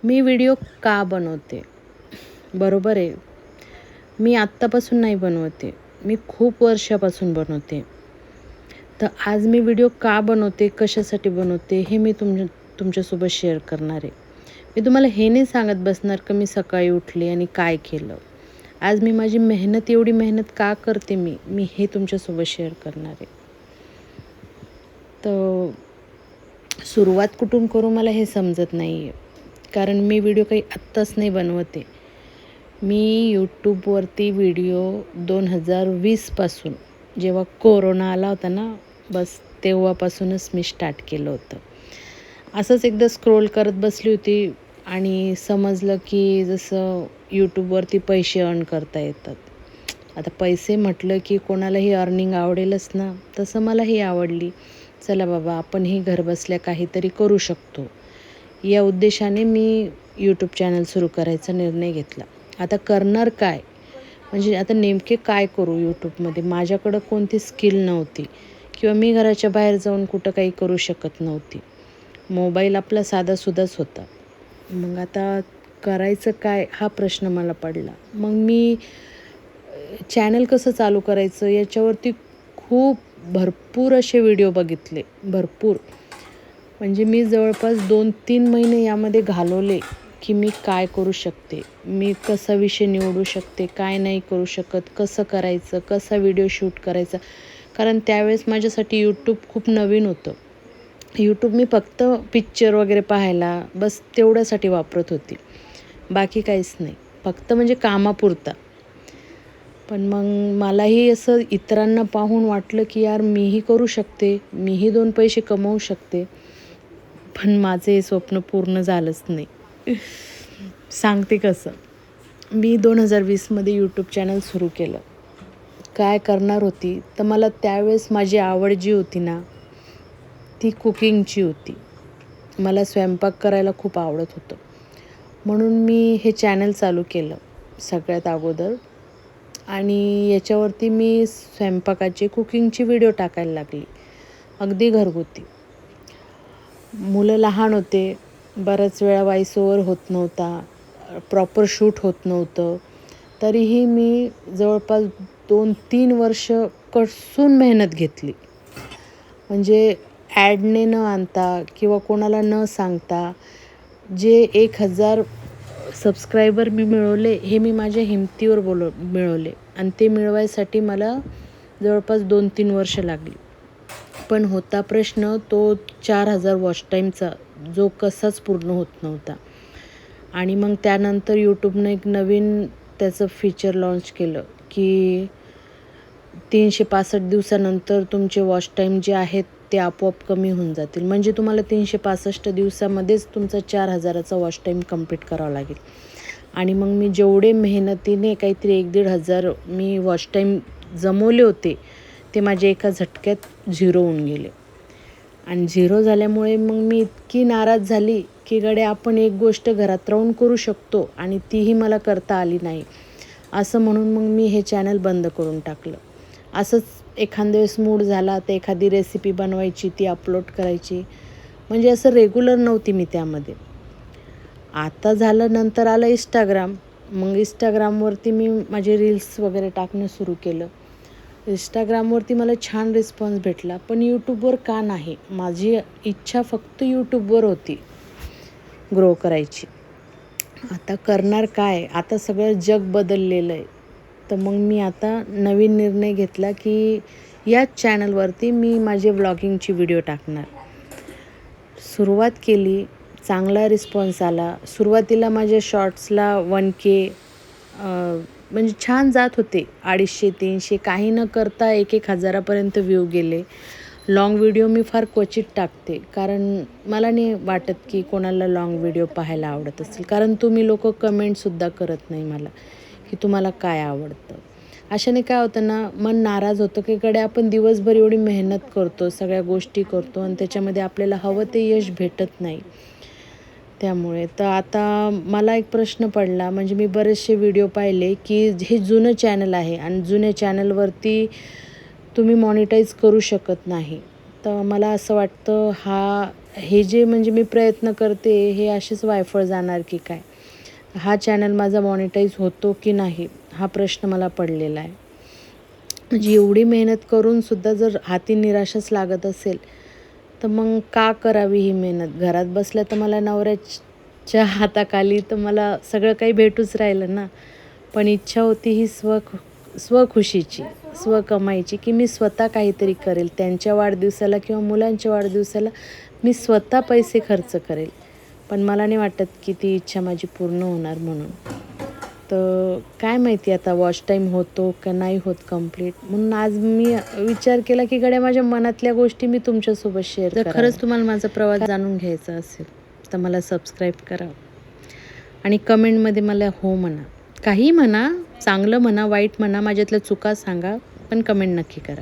मी video का बनवते? बरोबर आहे. मी आत्तापासून नाही बनवते. मी खूप वर्षापासून बनवते. तर आज मी व्हिडिओ का बनवते, कशासाठी बनवते, हे मी तुमच्यासोबत शेअर करणार आहे. मी तुम्हाला हे नाही सांगत बसणार की मी सकाळी उठले आणि काय केलं. आज मी माझी एवढी मेहनत का करते मी हे तुमच्यासोबत शेअर करणार आहे. तर सुरुवात कुठून करू मला हे समजत नाही आहे. कारण मी व्हिडिओ काही आत्ताच नाही बनवते. मी यूट्यूबवरती व्हिडिओ 2020पासून जेव्हा कोरोना आला होता ना, बस तेव्हापासूनच मी स्टार्ट केलं होतं. असंच एकदा स्क्रोल करत बसली होती आणि समजलं की जसं यूट्यूबवरती पैसे अर्न करता येतात. आता पैसे म्हटलं की कोणालाही अर्निंग आवडेलच ना, तसं मलाही आवडली. चला बाबा, आपणही घरबसल्या काहीतरी करू शकतो. या उद्देशाने मी यूट्यूब चॅनल सुरू करायचा निर्णय घेतला. आता करणार काय? म्हणजे आता नेमके काय करू यूट्यूबमध्ये? माझ्याकडं कोणती स्किल नव्हती किंवा मी घराच्या बाहेर जाऊन कुठं काही करू शकत नव्हती. मोबाईल आपला साधासुधाच होता. मग आता करायचं काय हा प्रश्न मला पडला. मग मी चॅनल कसं चालू करायचं याच्यावरती भरपूर असे व्हिडिओ बघितले. भरपूर. म्हणजे मी जवळपास 2-3 महिने यामध्ये घालवले की मी काय करू शकते, मी कसा विषय निवडू शकते, काय नाही करू शकत, कसं करायचं, कसा व्हिडिओ शूट करायचा. कारण त्यावेळेस माझ्यासाठी यूट्यूब खूप नवीन होतं. यूट्यूब मी फक्त पिक्चर वगैरे पाहायला बस तेवढ्यासाठी वापरत होती. बाकी काहीच नाही. फक्त म्हणजे कामापुरता. पण मग मलाही असं इतरांना पाहून वाटलं की यार मीही करू शकते, मीही 2 पैसे कमवू शकते. पण माझं हे स्वप्न पूर्ण झालंच नाही. सांगते कसं. मी 2020मध्ये यूट्यूब चॅनल सुरू केलं. काय करणार होती, तर मला त्यावेळेस माझी आवड जी होती ना, ती कुकिंगची होती. मला स्वयंपाक करायला खूप आवडत होतं. म्हणून मी हे चॅनल चालू केलं सगळ्यात अगोदर. आणि याच्यावरती मी स्वयंपाकाचे, कुकिंगचे व्हिडिओ टाकायला लागली. अगदी घरगुती. मुलं लहान होते. बऱ्याच वेळा व्हॉईस ओव्हर होत नव्हता. प्रॉपर शूट होत नव्हतं. तरीही मी जवळपास 2-3 वर्ष कसून मेहनत घेतली. म्हणजे ॲडने न आणता किंवा कोणाला न सांगता जे 1000 सबस्क्रायबर मी मिळवले, हे मी माझ्या हिमतीवर मिळवले. आणि ते मिळवायसाठी मला जवळपास 2-3 वर्ष लागली. पण होता प्रश्न तो 4000 वॉच टाईमचा, जो कसाच पूर्ण होत नव्हता. आणि मग त्यानंतर यूट्यूबनं एक नवीन त्याचं फीचर लॉन्च केलं की 365 दिवसानंतर तुमचे वॉच टाईम जे आहेत ते आपोआप कमी होऊन जातील. म्हणजे तुम्हाला 365 दिवसामध्येच तुमचा 4000चा वॉच टाईम कंप्लीट करावा लागेल. आणि मग मी जेवढे मेहनतीने काहीतरी 1,500 मी वॉच टाईम जमवले होते, ते माझे एका झटक्यात 0 होऊन गेले. आणि 0 झाल्यामुळे मग मी इतकी नाराज झाली की गड्या, आपण एक गोष्ट घरात राहून करू शकतो आणि तीही मला करता आली नाही. असं म्हणून मग मी हे चॅनल बंद करून टाकलं. असंच एखाद्या वेळेस मूड झाला तर एखादी रेसिपी बनवायची, ती अपलोड करायची. म्हणजे असं रेग्युलर नव्हती मी त्यामध्ये. आता झालं, नंतर आलं इंस्टाग्राम. मग इंस्टाग्रामवरती मी माझे रील्स वगैरे टाकणं सुरू केलं. इंस्टाग्रामवरती मला छान रिस्पॉन्स भेटला. पण यूट्यूबवर का नाही? माझी इच्छा फक्त यूट्यूबवर होती ग्रो करायची. आता करणार काय? आता सगळं जग बदललेलं आहे. तर मग मी आता नवीन निर्णय घेतला की याच चॅनलवरती मी माझे व्लॉगिंगची व्हिडिओ टाकणार. सुरुवात केली. चांगला रिस्पॉन्स आला. सुरुवातीला माझ्या शॉर्ट्सला 1K म्हणजे छान जात होते. 250-300 काही न करता 1-1 हजारापर्यंत व्ह्यू गेले. लाँग व्हिडिओ मी फार क्वचित टाकते. कारण मला नाही वाटत की कोणाला लाँग व्हिडिओ पाहायला आवडत असेल. कारण तुम्ही लोकं कमेंटसुद्धा करत नाही मला की तुम्हाला काय आवडतं. अशाने काय होतं ना, मन नाराज होतं की गड्या, आपण दिवसभर एवढी मेहनत करतो, सगळ्या गोष्टी करतो आणि त्याच्यामध्ये आपल्याला हवं ते यश भेटत नाही. त्यामुळे तर आता मला एक प्रश्न पडला. म्हणजे मी बरेचसे व्हिडिओ पाहिले की हे जुनं चॅनल आहे आणि जुन्या चॅनलवरती तुम्ही मॉनिटाईज करू शकत नाही. तर मला असं वाटतं हे जे म्हणजे मी प्रयत्न करते हे असेच वायफळ जाणार की काय. हा चॅनल माझा मॉनिटाईज होतो की नाही हा प्रश्न मला पडलेला आहे. म्हणजे एवढी मेहनत करूनसुद्धा जर हाती निराशाच लागत असेल तर मग का करावी ही मेहनत. घरात बसल्या तर मला नवऱ्याच्या हाताखाली तर मला सगळं काही भेटूच राहिलं ना. पण इच्छा होती ही स्वखुशीची, स्वकमाईची, की मी स्वतः काहीतरी करेल. त्यांच्या वाढदिवसाला किंवा मुलांच्या वाढदिवसाला मी स्वतः पैसे खर्च करेल. पण मला नाही वाटत की ती इच्छा माझी पूर्ण होणार म्हणून. तर काय माहिती आता वॉच टाईम होतो का नाही होत कंप्लीट. म्हणून आज मी विचार केला की गड्या माझ्या मनातल्या गोष्टी मी तुमच्यासोबत शेअर कराव्या. जर खरंच तुम्हाला माझा प्रवास जाणून घ्यायचा असेल तर मला सबस्क्राईब करा आणि कमेंटमध्ये मला हो म्हणा. काहीही म्हणा, चांगलं म्हणा, वाईट म्हणा, माझ्यातल्या चुका सांगा, पण कमेंट नक्की करा.